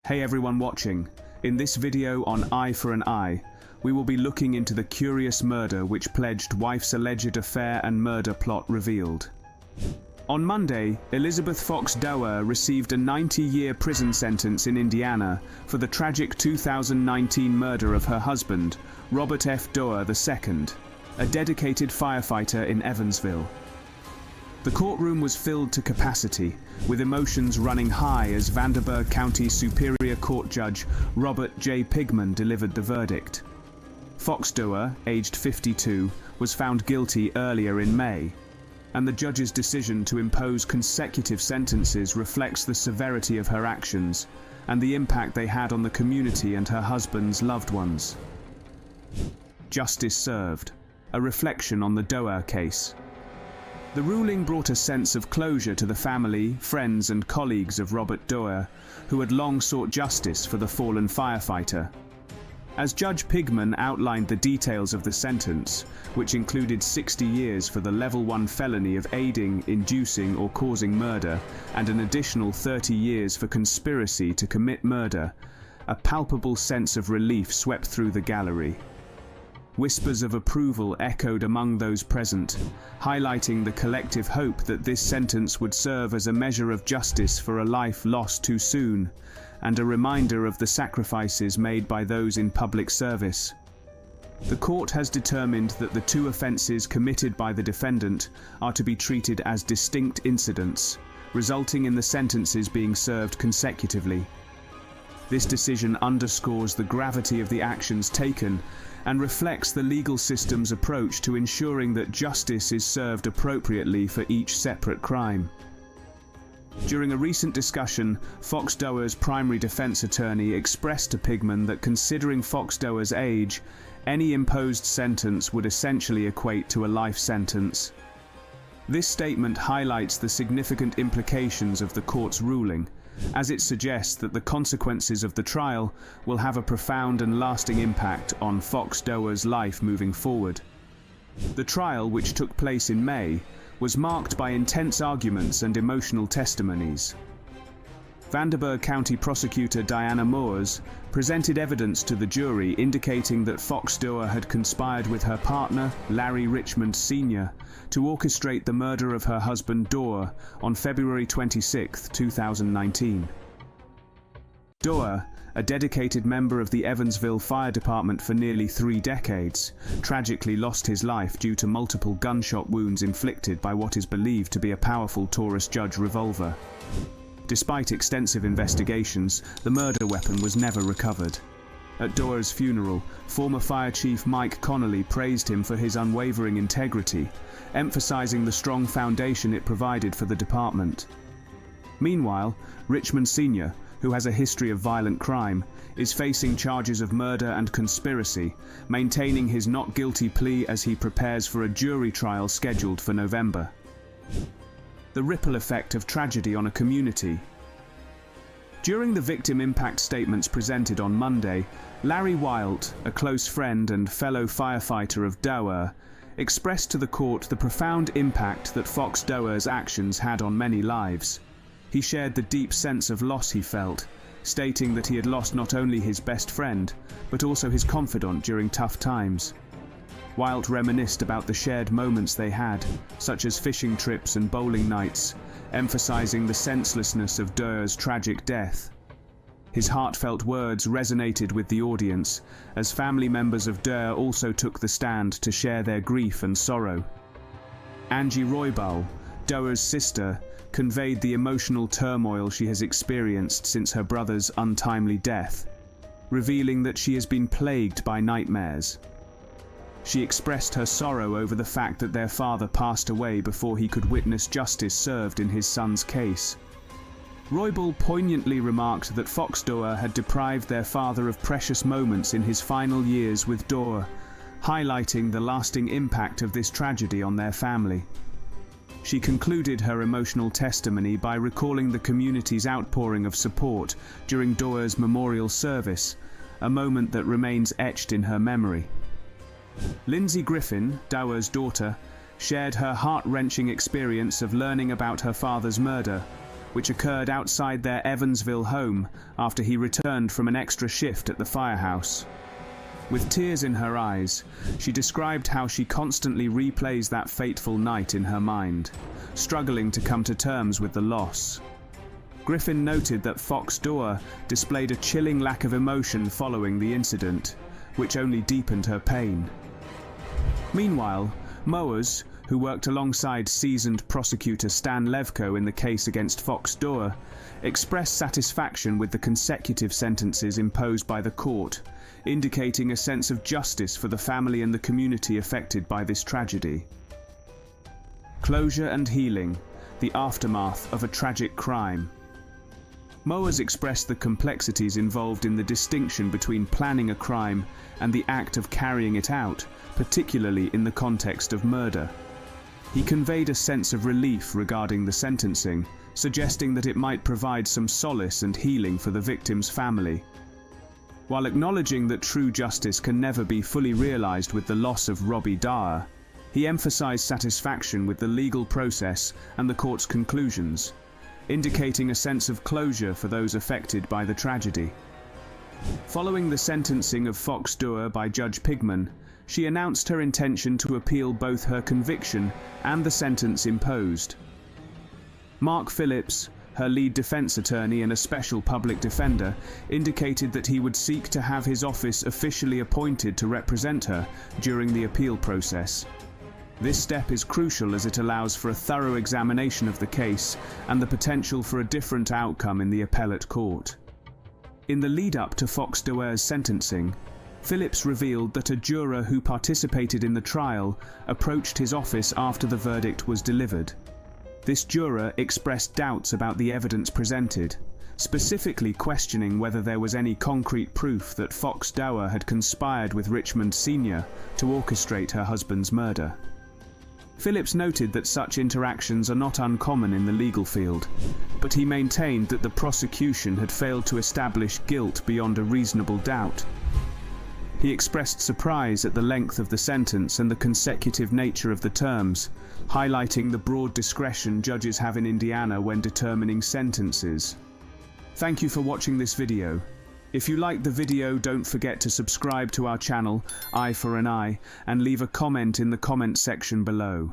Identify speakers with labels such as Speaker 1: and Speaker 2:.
Speaker 1: Hey everyone watching, in this video on Eye for an Eye, we will be looking into the curious murder which pledged wife's alleged affair and murder plot revealed. On Monday, Elizabeth Fox-Doerr received a 90-year prison sentence in Indiana for the tragic 2019 murder of her husband, Robert F. Doerr II, a dedicated firefighter in Evansville. The courtroom was filled to capacity, with emotions running high as Vanderburgh County Superior Court Judge Robert J. Pigman delivered the verdict. Fox-Doerr, aged 52, was found guilty earlier in May, and the judge's decision to impose consecutive sentences reflects the severity of her actions and the impact they had on the community and her husband's loved ones. Justice served, a reflection on the Doerr case. The ruling brought a sense of closure to the family, friends and colleagues of Robert Doerr, who had long sought justice for the fallen firefighter. As Judge Pigman outlined the details of the sentence, which included 60 years for the Level 1 felony of aiding, inducing or causing murder, and an additional 30 years for conspiracy to commit murder, a palpable sense of relief swept through the gallery. Whispers of approval echoed among those present, highlighting the collective hope that this sentence would serve as a measure of justice for a life lost too soon, and a reminder of the sacrifices made by those in public service. The court has determined that the two offences committed by the defendant are to be treated as distinct incidents, resulting in the sentences being served consecutively. This decision underscores the gravity of the actions taken and reflects the legal system's approach to ensuring that justice is served appropriately for each separate crime. During a recent discussion, Fox-Doerr's primary defense attorney expressed to Pigman that considering Fox-Doerr's age, any imposed sentence would essentially equate to a life sentence. This statement highlights the significant implications of the court's ruling, as it suggests that the consequences of the trial will have a profound and lasting impact on Fox-Doerr's life moving forward. The trial, which took place in May, was marked by intense arguments and emotional testimonies. Vanderburgh County Prosecutor Diana Moores presented evidence to the jury indicating that Fox-Doerr had conspired with her partner, Larry Richmond Sr., to orchestrate the murder of her husband Doerr on February 26, 2019. Doerr, a dedicated member of the Evansville Fire Department for nearly 3 decades, tragically lost his life due to multiple gunshot wounds inflicted by what is believed to be a powerful Taurus Judge revolver. Despite extensive investigations, the murder weapon was never recovered. At Doerr's funeral, former Fire Chief Mike Connolly praised him for his unwavering integrity, emphasizing the strong foundation it provided for the department. Meanwhile, Richmond Sr., who has a history of violent crime, is facing charges of murder and conspiracy, maintaining his not guilty plea as he prepares for a jury trial scheduled for November. The ripple effect of tragedy on a community. During the victim impact statements presented on Monday, Larry Wilt, a close friend and fellow firefighter of Doerr, expressed to the court the profound impact that Fox-Doerr's actions had on many lives. He shared the deep sense of loss he felt, stating that he had lost not only his best friend, but also his confidant during tough times. Wilt reminisced about the shared moments they had, such as fishing trips and bowling nights, emphasizing the senselessness of Doerr's tragic death. His heartfelt words resonated with the audience, as family members of Doerr also took the stand to share their grief and sorrow. Angie Roybal, Doerr's sister, conveyed the emotional turmoil she has experienced since her brother's untimely death, revealing that she has been plagued by nightmares. She expressed her sorrow over the fact that their father passed away before he could witness justice served in his son's case. Roybal poignantly remarked that Fox-Doerr had deprived their father of precious moments in his final years with Doerr, highlighting the lasting impact of this tragedy on their family. She concluded her emotional testimony by recalling the community's outpouring of support during Doerr's memorial service, a moment that remains etched in her memory. Lindsay Griffin, Doerr's daughter, shared her heart-wrenching experience of learning about her father's murder, which occurred outside their Evansville home after he returned from an extra shift at the firehouse. With tears in her eyes, she described how she constantly replays that fateful night in her mind, struggling to come to terms with the loss. Griffin noted that Fox-Doerr displayed a chilling lack of emotion following the incident, which only deepened her pain. Meanwhile, Mowers, who worked alongside seasoned prosecutor Stan Levko in the case against Fox-Doerr, expressed satisfaction with the consecutive sentences imposed by the court, indicating a sense of justice for the family and the community affected by this tragedy. Closure and healing, the aftermath of a tragic crime. Mowers expressed the complexities involved in the distinction between planning a crime and the act of carrying it out, particularly in the context of murder. He conveyed a sense of relief regarding the sentencing, suggesting that it might provide some solace and healing for the victim's family. While acknowledging that true justice can never be fully realized with the loss of Robbie Doerr, he emphasized satisfaction with the legal process and the court's conclusions, indicating a sense of closure for those affected by the tragedy. Following the sentencing of Fox-Doerr by Judge Pigman, she announced her intention to appeal both her conviction and the sentence imposed. Mark Phillips, her lead defense attorney and a special public defender, indicated that he would seek to have his office officially appointed to represent her during the appeal process. This step is crucial as it allows for a thorough examination of the case and the potential for a different outcome in the appellate court. In the lead-up to Fox-Doerr's sentencing, Phillips revealed that a juror who participated in the trial approached his office after the verdict was delivered. This juror expressed doubts about the evidence presented, specifically questioning whether there was any concrete proof that Fox-Doerr had conspired with Richmond Sr. to orchestrate her husband's murder. Phillips noted that such interactions are not uncommon in the legal field, but he maintained that the prosecution had failed to establish guilt beyond a reasonable doubt. He expressed surprise at the length of the sentence and the consecutive nature of the terms, highlighting the broad discretion judges have in Indiana when determining sentences. Thank you for watching this video. If you liked the video, don't forget to subscribe to our channel, Eye for an Eye, and leave a comment in the comment section below.